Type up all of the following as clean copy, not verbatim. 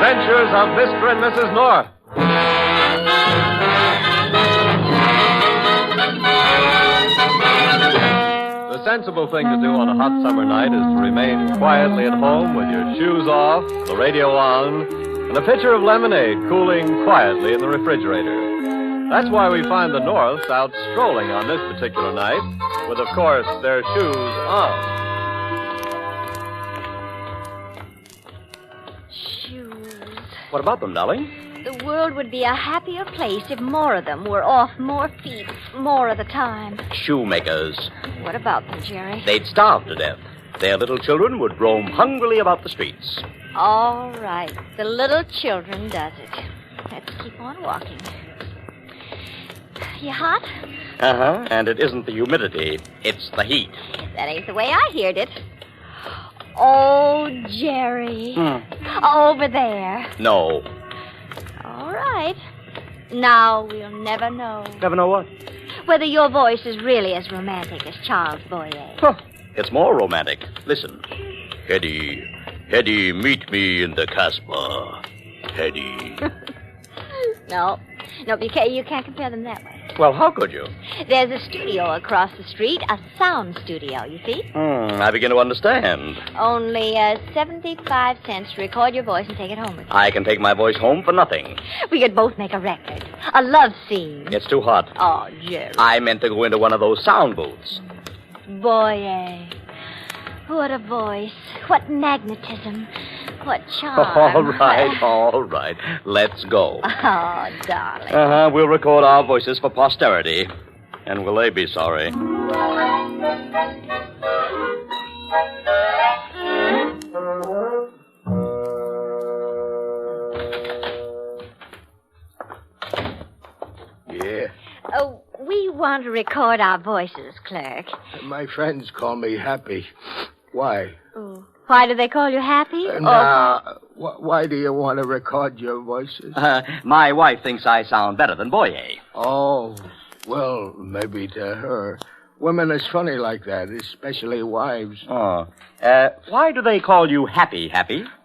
adventures of Mr. and Mrs. North. The sensible thing to do on a hot summer night is to remain quietly at home with your shoes off, the radio on, and a pitcher of lemonade cooling quietly in the refrigerator. That's why we find the Norths out strolling on this particular night, with, of course, their shoes on. Shoes. What about them, darling? The world would be a happier place if more of them were off more feet more of the time. Shoemakers. What about them, Jerry? They'd starve to death. Their little children would roam hungrily about the streets. All right. The little children does it. Let's keep on walking. You hot? Uh-huh. And it isn't the humidity. It's the heat. That ain't the way I heard it. Oh, Jerry. Over there. No. All right. Now we'll never know. Never know what? Whether your voice is really as romantic as Charles Boyer. Huh. It's more romantic. Listen. Hetty, meet me in the Casbah. Hetty. No, you can't compare them that way. Well, how could you? There's a studio across the street, a sound studio, you see? I begin to understand. Only 75 cents to record your voice and take it home with you. I can take my voice home for nothing. We could both make a record. A love scene. It's too hot. Oh, Jerry. I meant to go into one of those sound booths. Boy, what a voice. What magnetism. What charm. All right. Let's go. Oh, darling. We'll record our voices for posterity. And will they be sorry? Yeah. Oh, we want to record our voices, clerk. My friends call me Happy. Why? Oh. Why do they call you Happy? Why do you want to record your voices? My wife thinks I sound better than Boyer. Oh, well, maybe to her. Women is funny like that, especially wives. Oh. Why do they call you Happy?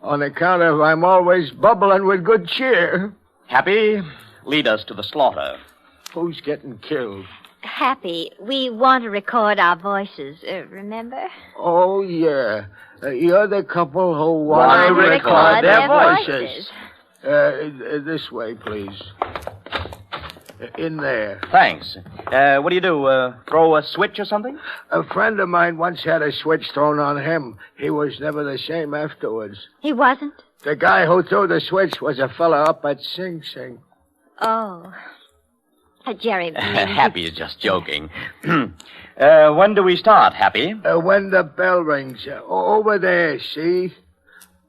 On account of I'm always bubbling with good cheer. Happy, lead us to the slaughter. Who's getting killed? Happy, we want to record our voices, remember? Oh, yeah. You're the couple who want to record their voices. This way, please. In there. Thanks. What do you do, throw a switch or something? A friend of mine once had a switch thrown on him. He was never the same afterwards. He wasn't? The guy who threw the switch was a fella up at Sing Sing. Oh. Jerry, Happy is just joking. When do we start, Happy? When the bell rings. Over there, see?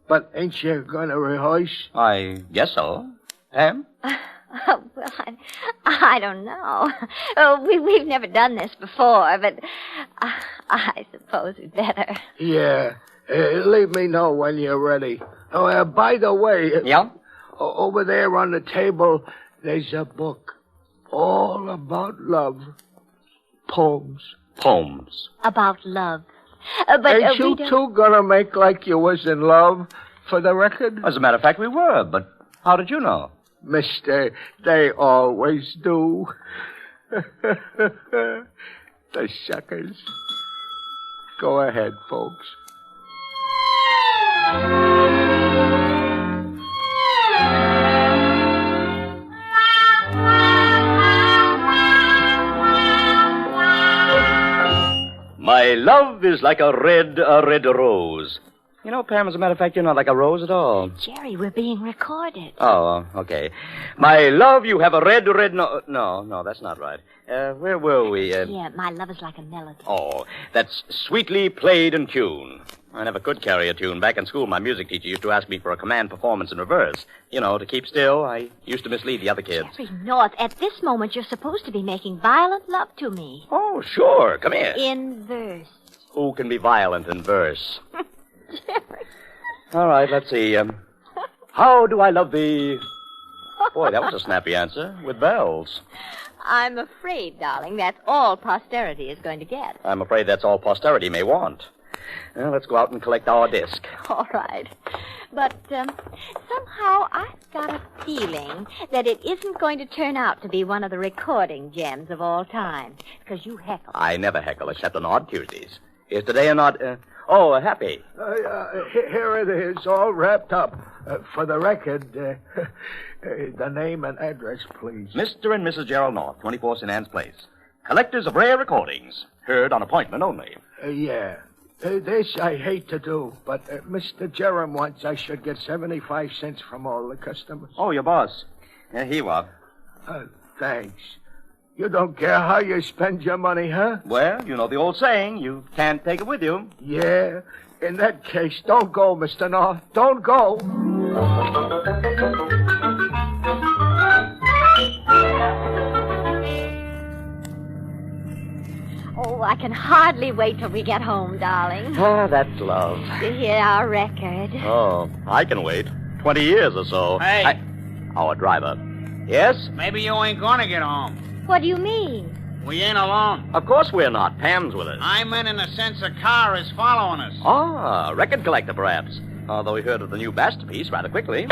But ain't you going to rehearse? I guess so. Pam? Well, I don't know. We've never done this before, but I suppose we'd better. Yeah. Leave me know when you're ready. Oh, by the way... Yeah? Over there on the table, there's a book. All about love. Poems. About love. Ain't you two gonna make like you was in love for the record? As a matter of fact, we were, but how did you know? Mister, they always do. The suckers. Go ahead, folks. My love is like a red rose. You know, Pam, as a matter of fact, you're not like a rose at all. Jerry, we're being recorded. Oh, okay. My love, you have a red... No, that's not right. Where were we? Yeah, my love is like a melody. Oh, that's sweetly played in tune. I never could carry a tune. Back in school, my music teacher used to ask me for a command performance in reverse. You know, to keep still. I used to mislead the other kids. Jerry North, at this moment, you're supposed to be making violent love to me. Oh, sure. Come here. In verse. Who can be violent in verse? Jerry. All right, let's see. How do I love thee? Boy, that was a snappy answer. With bells. I'm afraid, darling, that's all posterity is going to get. I'm afraid that's all posterity may want. Well, let's go out and collect our disc. All right. But somehow I've got a feeling that it isn't going to turn out to be one of the recording gems of all time. Because you heckle. I never heckle except on odd Tuesdays. Is today an odd... Happy. Here it is, all wrapped up. For the record, the name and address, please. Mr. and Mrs. Gerald North, 24 St. Anne's Place. Collectors of rare recordings. Heard on appointment only. Yeah. This I hate to do, but Mr. Jerem wants I should get 75 cents from all the customers. Oh, your boss. Yeah, he was. Thanks. You don't care how you spend your money, huh? Well, you know the old saying, you can't take it with you. Yeah. In that case, don't go, Mr. North. Don't go. Oh, I can hardly wait till we get home, darling. Ah, that's love. To hear our record. Oh, I can wait. 20 years or so. Hey. Our driver. Yes? Maybe you ain't gonna get home. What do you mean? We ain't alone. Of course we're not. Pam's with us. I meant in the sense a car is following us. Ah, record collector, perhaps. Although we heard of the new masterpiece rather quickly.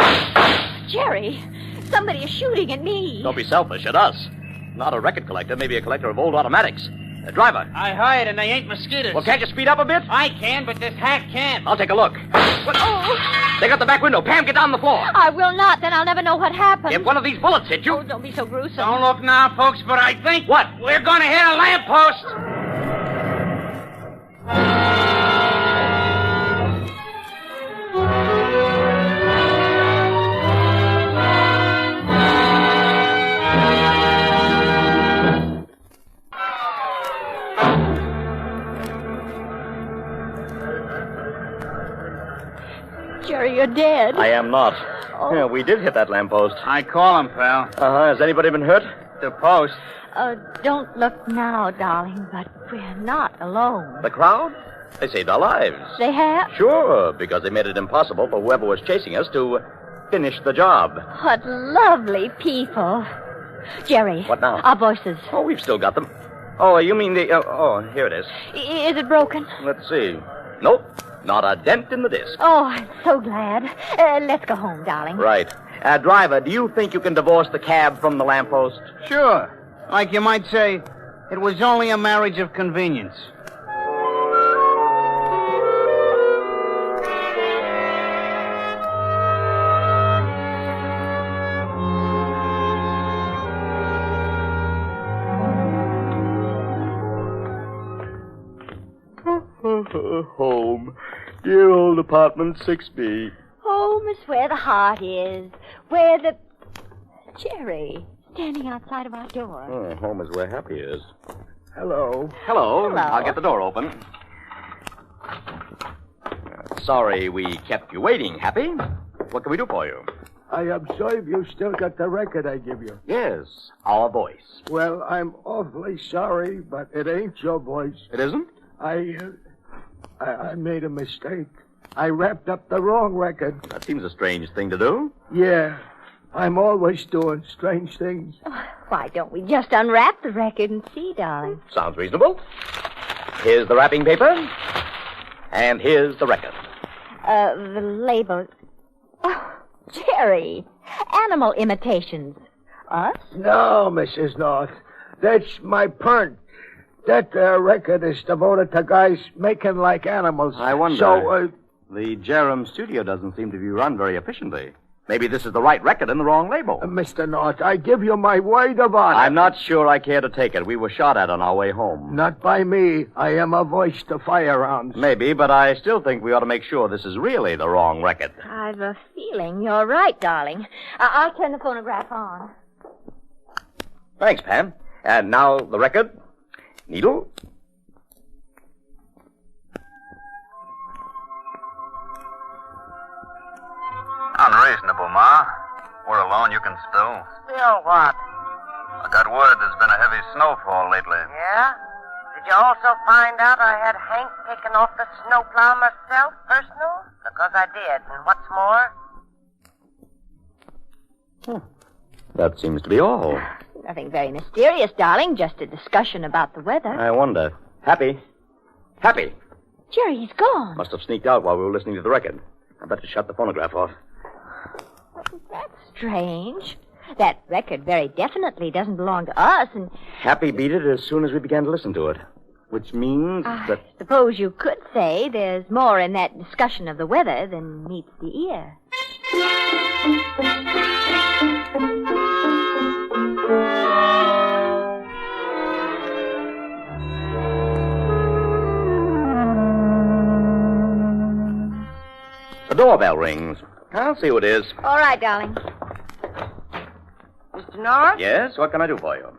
Jerry, somebody is shooting at me. Don't be selfish at us. Not a record collector, maybe a collector of old automatics. Driver. I heard, and they ain't mosquitoes. Well, can't you speed up a bit? I can, but this hack can't. I'll take a look. What? Oh. They got the back window. Pam, get down the floor. I will not. Then I'll never know what happened. If one of these bullets hit you... Oh, don't be so gruesome. Don't look now, folks, but I think... What? We're gonna hit a lamppost. Jerry, you're dead. I am not. Oh. Yeah, we did hit that lamppost. I call him, pal. Uh-huh. Has anybody been hurt? The post. Don't look now, darling, but we're not alone. The crowd? They saved our lives. They have? Sure, because they made it impossible for whoever was chasing us to finish the job. What lovely people. Jerry. What now? Our voices. Oh, we've still got them. Oh, you mean the... here it is. Is it broken? Let's see. Nope. Not a dent in the disc. Oh, I'm so glad. Let's go home, darling. Right. Driver, do you think you can divorce the cab from the lamppost? Sure. Like you might say, it was only a marriage of convenience. Home. Dear old apartment 6B. Home is where the heart is. Where the... Jerry, standing outside of our door. Oh, home is where Happy is. Hello. Hello. Hello. I'll get the door open. Sorry we kept you waiting, Happy. What can we do for you? I observe you still got the record I give you. Yes, our voice. Well, I'm awfully sorry, but it ain't your voice. It isn't? I made a mistake. I wrapped up the wrong record. That seems a strange thing to do. Yeah. I'm always doing strange things. Why don't we just unwrap the record and see, darling? Sounds reasonable. Here's the wrapping paper. And here's the record. The label. Oh, Jerry. Animal imitations. Us? No, Mrs. North. That's my print. That record is devoted to guys making like animals. I wonder. So, the Jerem studio doesn't seem to be run very efficiently. Maybe this is the right record and the wrong label. Mr. North, I give you my word of honor. I'm not sure I care to take it. We were shot at on our way home. Not by me. I am a voice to firearms. Maybe, but I still think we ought to make sure this is really the wrong record. I've a feeling you're right, darling. I'll turn the phonograph on. Thanks, Pam. And now the record. Needle. Unreasonable, Ma. We're alone, you can spill. Spill what? I got word there's been a heavy snowfall lately. Yeah? Did you also find out I had Hank taken off the snowplow myself, personal? Because I did. And what's more? That seems to be all. Nothing very mysterious, darling. Just a discussion about the weather. I wonder. Happy. Jerry, he's gone. Must have sneaked out while we were listening to the record. I better shut the phonograph off. That's strange. That record very definitely doesn't belong to us, and... Happy beat it as soon as we began to listen to it. Which means that... I suppose you could say there's more in that discussion of the weather than meets the ear. The doorbell rings. I'll see who it is. All right, darling. Mr. North? Yes? What can I do for you?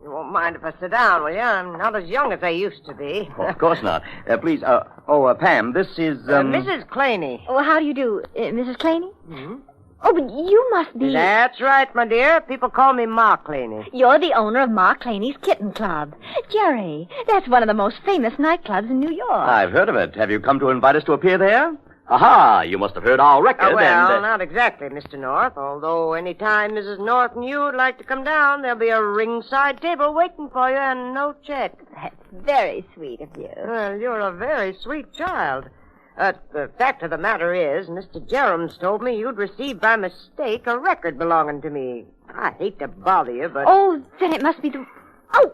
You won't mind if I sit down, will you? I'm not as young as I used to be. Oh, of course not. Please, Pam, this is, Mrs. Claney. Well, how do you do, Mrs. Claney? Mm-hmm. Oh, but you must be... That's right, my dear. People call me Ma Claney. You're the owner of Ma Claney's Kitten Club. Jerry, that's one of the most famous nightclubs in New York. I've heard of it. Have you come to invite us to appear there? Aha! You must have heard our record. Not exactly, Mr. North. Although any time Mrs. North and you would like to come down, there'll be a ringside table waiting for you and no check. That's very sweet of you. Well, you're a very sweet child. The fact of the matter is, Mr. Jerums told me you'd received by mistake a record belonging to me. I hate to bother you, but... Oh, then it must be the... Oh!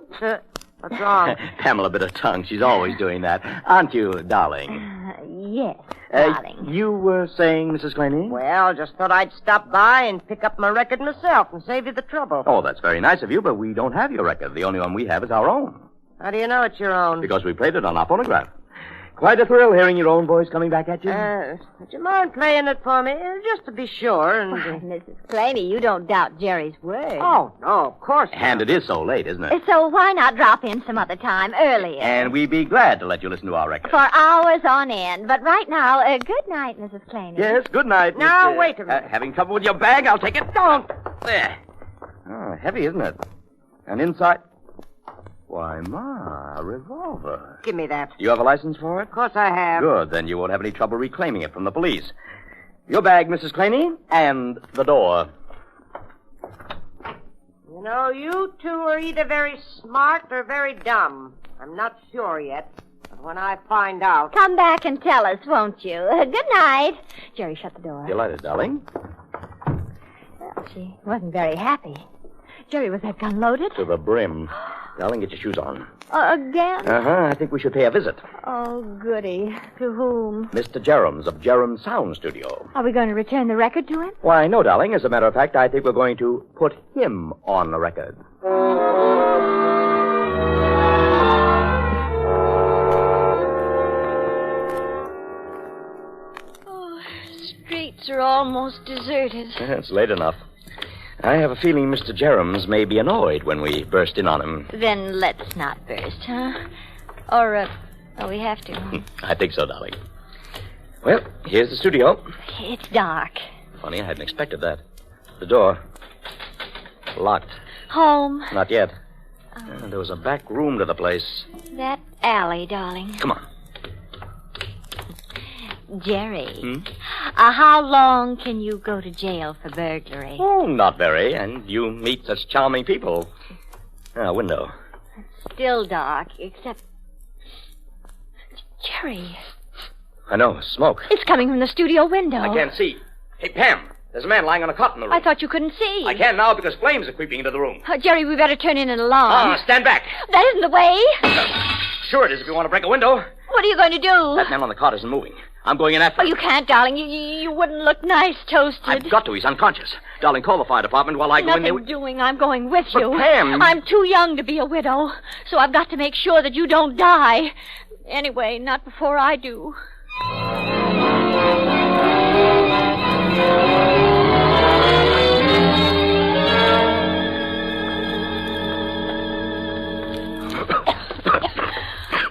What's wrong? Pamela bit her tongue. She's always doing that. Aren't you, darling? Yes, darling. You were saying, Mrs. Claney? Well, just thought I'd stop by and pick up my record myself and save you the trouble. Oh, that's very nice of you, but we don't have your record. The only one we have is our own. How do you know it's your own? Because we played it on our phonograph. Quite a thrill hearing your own voice coming back at you. Would you mind playing it for me? Just to be sure. And Mrs. Claney, you don't doubt Jerry's word. Oh, no, of course not. And it is so late, isn't it? So why not drop in some other time earlier? And we'd be glad to let you listen to our record. For hours on end. But right now, good night, Mrs. Claney. Yes, good night. Now, wait a minute. Having trouble with your bag? I'll take it. Don't. There. Oh, heavy, isn't it? And inside... Why, Ma, a revolver. Give me that. You have a license for it? Of course I have. Good, then you won't have any trouble reclaiming it from the police. Your bag, Mrs. Claney, and the door. You know, you two are either very smart or very dumb. I'm not sure yet. But when I find out... Come back and tell us, won't you? Good night. Jerry, shut the door. Delighted, darling. Well, she wasn't very happy. Jerry, was that gun loaded? To the brim. Darling, get your shoes on. Again? I think we should pay a visit. Oh, goody. To whom? Mr. Jerums of Jerums Sound Studio. Are we going to return the record to him? Why, no, darling. As a matter of fact, I think we're going to put him on the record. Oh, streets are almost deserted. It's late enough. I have a feeling Mr. Jerums may be annoyed when we burst in on him. Then let's not burst, huh? Or we have to. I think so, darling. Well, here's the studio. It's dark. Funny, I hadn't expected that. The door. Locked. Home. Not yet. There was a back room to the place. That alley, darling. Come on. Jerry, how long can you go to jail for burglary? Oh, not very. And you meet such charming people. Window. It's still dark, except... Jerry. I know, smoke. It's coming from the studio window. I can't see. Hey, Pam, there's a man lying on a cot in the room. I thought you couldn't see. I can now because flames are creeping into the room. Jerry, we better turn in an alarm. Stand back. That isn't the way. Sure it is if you want to break a window. What are you going to do? That man on the cot isn't moving. I'm going in after him. You can't, darling. You wouldn't look nice toasted. I've got to. He's unconscious. Darling, call the fire department while I go in there. Nothing doing. I'm going with you. But Pam... I'm too young to be a widow, so I've got to make sure that you don't die. Anyway, not before I do.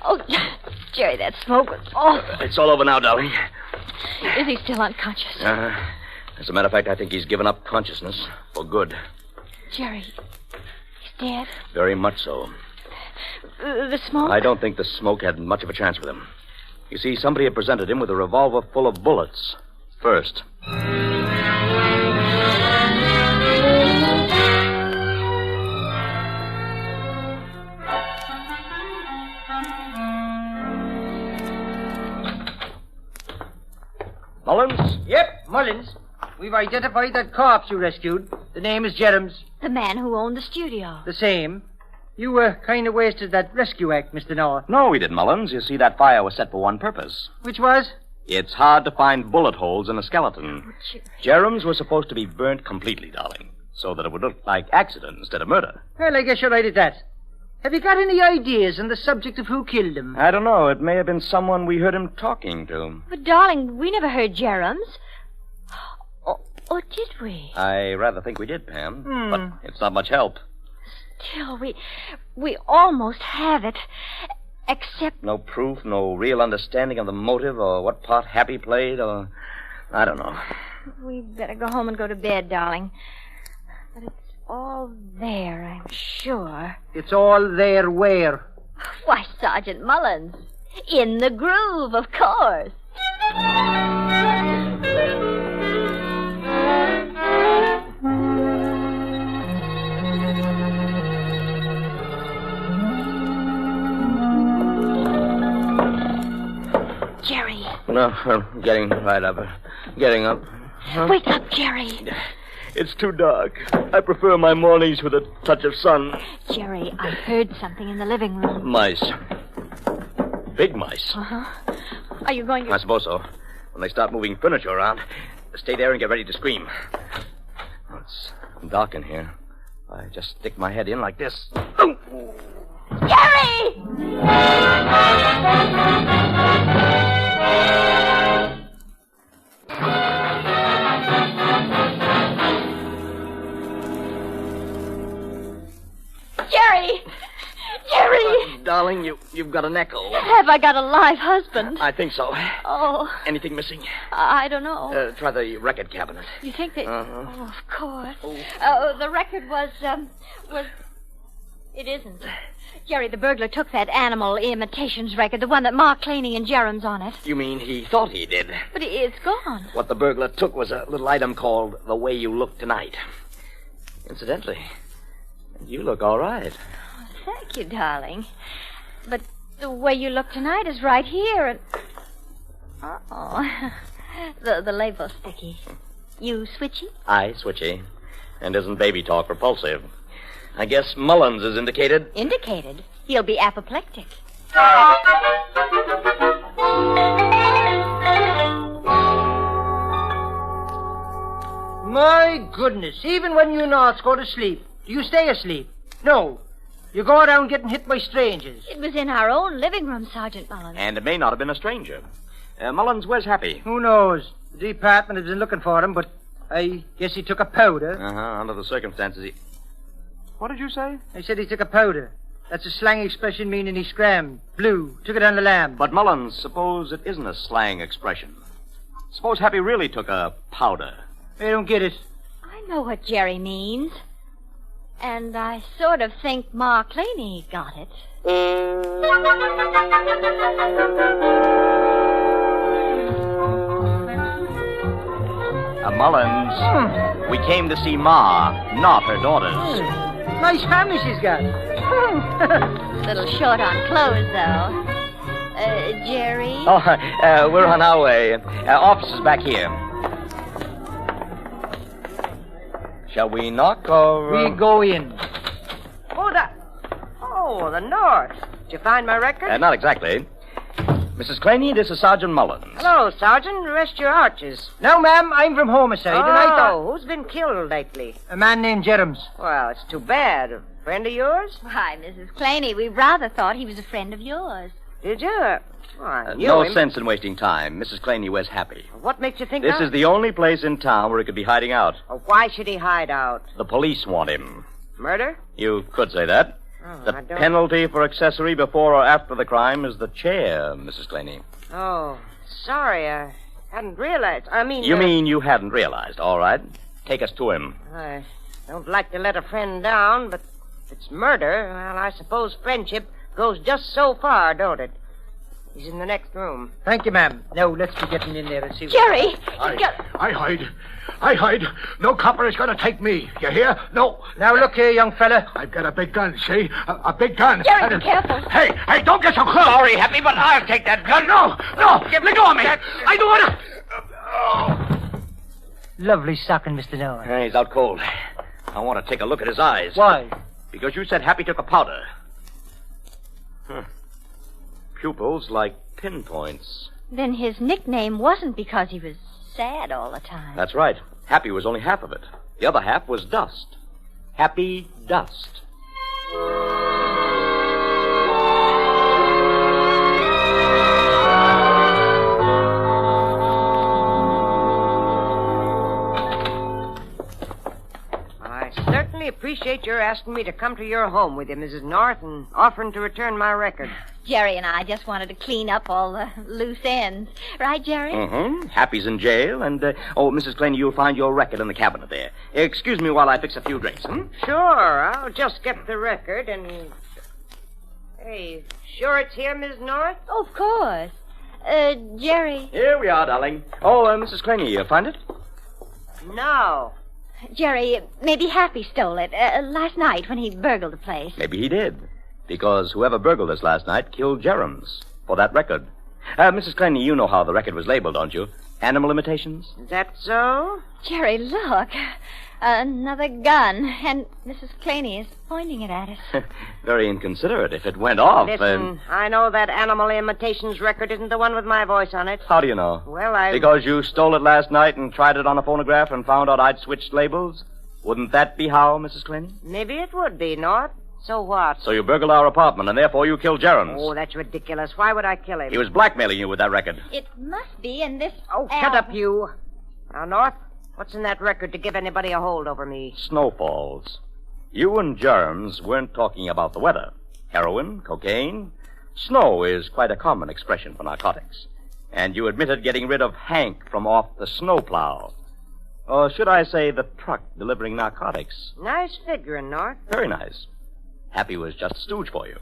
Oh, Jerry, that smoke was awful. It's all over now, darling. Is he still unconscious? As a matter of fact, I think he's given up consciousness for good. Jerry, he's dead? Very much so. The smoke? I don't think the smoke had much of a chance with him. You see, somebody had presented him with a revolver full of bullets. First. Mullins? Yep, Mullins. We've identified that corpse you rescued. The name is Jerem's. The man who owned the studio. The same. You kind of wasted that rescue act, Mr. North. No, we didn't, Mullins. You see, that fire was set for one purpose. Which was? It's hard to find bullet holes in a skeleton. Oh, Jerem's was supposed to be burnt completely, darling, so that it would look like accident instead of murder. Well, I guess you're right at that. Have you got any ideas on the subject of who killed him? I don't know. It may have been someone we heard him talking to. But, darling, we never heard Jerem's. Or did we? I rather think we did, Pam. But it's not much help. Still, we almost have it. Except... No proof, no real understanding of the motive or what part Happy played, or... I don't know. We'd better go home and go to bed, darling. But it's all there, I'm sure. It's all there where? Why, Sergeant Mullins. In the groove, of course. Jerry. No, I'm getting right up. Getting up. Huh? Wake up, Jerry. It's too dark. I prefer my mornings with a touch of sun. Jerry, I heard something in the living room. Mice. Big mice. Uh-huh. Are you going to... I suppose so. When they start moving furniture around, stay there and get ready to scream. Oh, it's dark in here. I just stick my head in like this. Oh! Jerry! Jerry! Jerry! Darling, you've got an echo. Have I got a live husband? I think so. Oh. Anything missing? I don't know. Try the record cabinet. You think that... Uh-huh. Oh, of course. The record was... It isn't. Jerry, the burglar took that animal imitations record, the one that Mark Claney and Jerem's on it. You mean he thought he did? But it's gone. What the burglar took was a little item called The Way You Look Tonight. Incidentally, you look all right. Oh, thank you, darling. But the way you look tonight is right here, and... Uh-oh. The label's sticky. You switchy? I switchy. And isn't baby talk repulsive? I guess Mullins is indicated. Indicated? He'll be apoplectic. My goodness, even when you Norths go to sleep, do you stay asleep? No. You go around getting hit by strangers. It was in our own living room, Sergeant Mullins. And it may not have been a stranger. Mullins, where's Happy? Who knows? The department has been looking for him, but I guess he took a powder. Under the circumstances, he... What did you say? I said he took a powder. That's a slang expression meaning he scrammed, blew, took it on the lamb. But, Mullins, suppose it isn't a slang expression. Suppose Happy really took a powder. I don't get it. I know what Jerry means. And I sort of think Mark Claney got it. Mullins, we came to see Ma, not her daughters. Nice family she's got. Little short on clothes, though. Jerry? Oh, we're on our way. Office is back here. Shall we knock, or... We go in. Oh, the North. Did you find my record? Not exactly. Mrs. Claney, this is Sergeant Mullins. Hello, Sergeant. Rest your arches. No, ma'am, I'm from homicide, and I thought... who's been killed lately? A man named Jerem's. Well, it's too bad. A friend of yours? Why, Mrs. Claney, we rather thought he was a friend of yours. Did you? Well, I knew No him. sense in wasting time. Mrs. Claney was Happy. What makes you think This that? is the only place in town where he could be hiding out. Oh, why should he hide out? The police want him. Murder? You could say that. Oh, The I don't... penalty for accessory before or after the crime is the chair, Mrs. Claney. Oh, sorry. I hadn't realized. You mean you hadn't realized. All right. Take us to him. I don't like to let a friend down, but if it's murder, well, I suppose friendship goes just so far, don't it? He's in the next room. Thank you, ma'am. Now, let's be getting in there and see what... Jerry! I hide. I hide. No copper is going to take me. You hear? No. Now, look here, young fella. I've got a big gun, see? A big gun. Jerry, be careful. Hey, don't get so close. Sorry, Happy, but I'll take that gun. No. Let go of me. I don't want to... Lovely sucking, Mr. North. He's out cold. I want to take a look at his eyes. Why? Because you said Happy took a powder. Pupils like pinpoints. Then his nickname wasn't because he was sad all the time. That's right. Happy was only half of it. The other half was dust. Happy Dust. I certainly appreciate your asking me to come to your home with you, Mrs. North, and offering to return my record. Jerry and I just wanted to clean up all the loose ends. Right, Jerry? Mm-hmm. Happy's in jail, and, Mrs. Claney, you'll find your record in the cabinet there. Excuse me while I fix a few drinks, Sure, I'll just get the record and... Hey, sure it's here, Miss North? Oh, of course. Jerry. Here we are, darling. Mrs. Claney, you find it? No. Jerry, maybe Happy stole it last night when he burgled the place. Maybe he did. Because whoever burgled us last night killed Jerem's for that record. Mrs. Claney, you know how the record was labeled, don't you? Animal imitations? Is that so? Jerry, look. Another gun. And Mrs. Claney is pointing it at us. Very inconsiderate. If it went off, Listen, I know that animal imitations record isn't the one with my voice on it. How do you know? Well, Because you stole it last night and tried it on a phonograph and found out I'd switched labels? Wouldn't that be how, Mrs. Claney? Maybe it would be, North. So what? So you burgled our apartment, and therefore you killed Jerem's. Oh, that's ridiculous. Why would I kill him? He was blackmailing you with that record. It must be in this... Oh, shut up, you. Now, North, what's in that record to give anybody a hold over me? Snowfalls. You and Jerem's weren't talking about the weather. Heroin, cocaine. Snow is quite a common expression for narcotics. And you admitted getting rid of Hank from off the snowplow. Or should I say the truck delivering narcotics? Nice figuring, North. Very nice. Happy was just a stooge for you.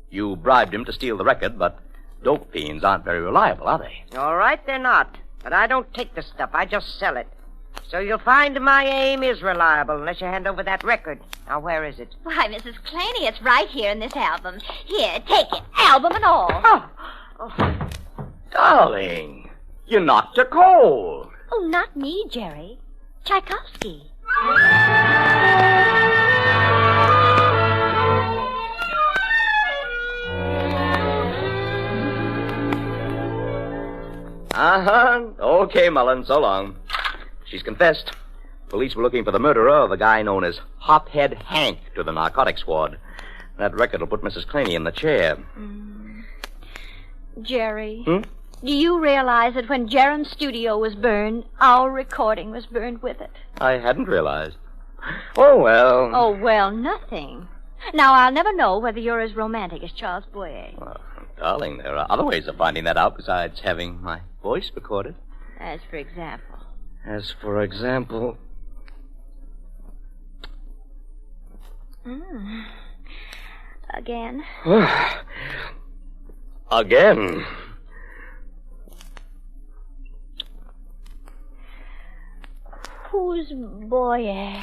You bribed him to steal the record, but dope fiends aren't very reliable, are they? All right, they're not. But I don't take the stuff. I just sell it. So you'll find my aim is reliable unless you hand over that record. Now, where is it? Why, Mrs. Claney, it's right here in this album. Here, take it. Album and all. Oh. Darling, you knocked her cold. Oh, not me, Jerry. Tchaikovsky. Okay, Mullen, so long. She's confessed. Police were looking for the murderer of a guy known as Hophead Hank to the narcotics squad. That record will put Mrs. Claney in the chair. Jerry, do you realize that when Jerem's studio was burned, our recording was burned with it? I hadn't realized. Oh, well. Oh, well, nothing. Now, I'll never know whether you're as romantic as Charles Boyer. Well, darling, there are other ways of finding that out besides having my voice recorded. As for example? As for example... Again? Again? Who's Boyer?